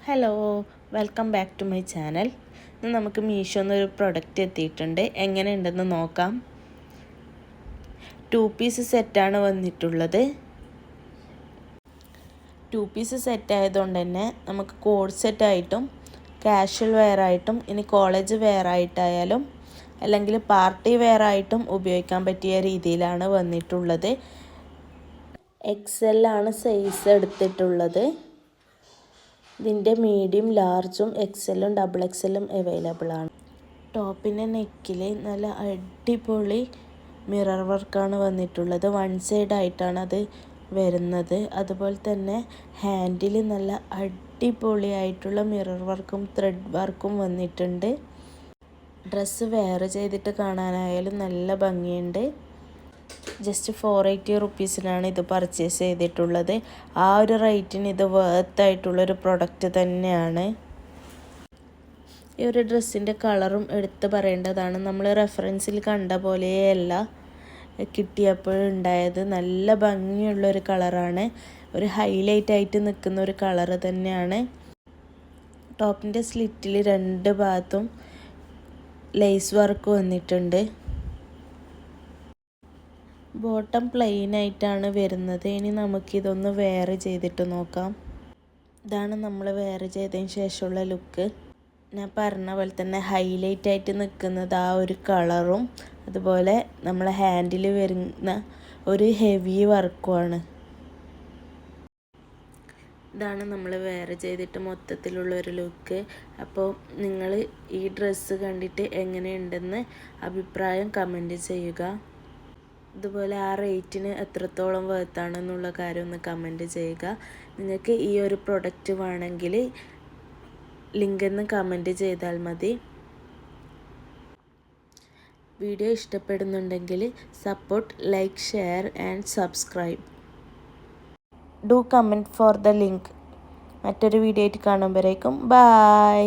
Hello, welcome back to my channel. ഇന്ന് നമുക്ക് മീഷോന്ന് ഒരു പ്രൊഡക്റ്റ് എത്തിയിട്ടുണ്ട്. എങ്ങനെയുണ്ടെന്ന് നോക്കാം. 2 പീസ് സെറ്റാണ് വന്നിട്ടുള്ളത്. 2 പീസ് സെറ്റ് ആയതുകൊണ്ട് തന്നെ നമുക്ക് കോഡ് സെറ്റായിട്ടും കാഷ്വൽ വെയർ ആയിട്ടും ഇനി കോളേജ് വെയർ ആയിട്ടായാലും അല്ലെങ്കിൽ പാർട്ടി വെയർ ആയിട്ടും ഉപയോഗിക്കാൻ പറ്റിയ രീതിയിലാണ് വന്നിട്ടുള്ളത്. XL ആണ് സൈസ് എടുത്തിട്ടുള്ളത്. ഇതിൻ്റെ മീഡിയം, ലാർജും XLും XXLും അവൈലബിൾ ആണ്. ടോപ്പിൻ്റെ നെക്കിൽ നല്ല അടിപൊളി മിറർ വർക്കാണ് വന്നിട്ടുള്ളത്. 1 സൈഡ് ആയിട്ടാണ് അത് വരുന്നത്. അതുപോലെ തന്നെ ഹാൻഡിൽ നല്ല അടിപൊളിയായിട്ടുള്ള മിറർ വർക്കും ത്രെഡ് വർക്കും വന്നിട്ടുണ്ട്. ഡ്രസ്സ് വെയർ ചെയ്തിട്ട് കാണാനായാലും നല്ല ഭംഗിയുണ്ട്. ജസ്റ്റ് 480 റുപ്പീസിനാണ് ഇത് പർച്ചേസ് ചെയ്തിട്ടുള്ളത്. ആ ഒരു റേറ്റിന് ഇത് വേർത്തായിട്ടുള്ളൊരു പ്രൊഡക്റ്റ് തന്നെയാണ്. ഈ ഒരു ഡ്രസ്സിൻ്റെ കളറും എടുത്ത് പറയേണ്ടതാണ്. നമ്മൾ റെഫറൻസിൽ കണ്ട പോലെയല്ല കിട്ടിയപ്പോഴുണ്ടായത്. നല്ല ഭംഗിയുള്ളൊരു കളറാണ്. ഒരു ഹൈലൈറ്റ് ആയിട്ട് നിൽക്കുന്ന ഒരു കളറ് തന്നെയാണ്. ടോപ്പിൻ്റെ സ്ലിറ്റിൽ 2 ഭാഗത്തും ലേസ് വർക്ക് വന്നിട്ടുണ്ട്. ബോട്ടം പ്ലെയിൻ ആയിട്ടാണ് വരുന്നത്. ഇനി നമുക്കിതൊന്ന് വെയർ ചെയ്തിട്ട് നോക്കാം. ഇതാണ് നമ്മൾ വെയർ ചെയ്തതിന് ശേഷമുള്ള ലുക്ക്. ഞാൻ പറഞ്ഞ പോലെ തന്നെ ഹൈലൈറ്റ് ആയിട്ട് നിൽക്കുന്നത് ആ ഒരു കളറും അതുപോലെ നമ്മളെ ഹാൻഡിൽ വരുന്ന ഒരു ഹെവി വർക്കുമാണ്. ഇതാണ് നമ്മൾ വെയർ ചെയ്തിട്ട് മൊത്തത്തിലുള്ളൊരു ലുക്ക്. അപ്പോൾ നിങ്ങൾ ഈ ഡ്രസ്സ് കണ്ടിട്ട് എങ്ങനെയുണ്ടെന്ന് അഭിപ്രായം കമൻറ്റ് ചെയ്യുക. അതുപോലെ ആ റേറ്റിന് എത്രത്തോളം വർത്താണെന്നുള്ള കാര്യം ഒന്ന് കമൻറ്റ് ചെയ്യുക. നിങ്ങൾക്ക് ഈ ഒരു പ്രൊഡക്റ്റ് വേണമെങ്കിൽ ലിങ്ക് കമൻറ്റ് ചെയ്താൽ മതി. വീഡിയോ ഇഷ്ടപ്പെടുന്നുണ്ടെങ്കിൽ support, like, share and subscribe. Do comment for the link. മറ്റൊരു വീഡിയോ ആയിട്ട് കാണുമ്പോഴേക്കും ബൈ.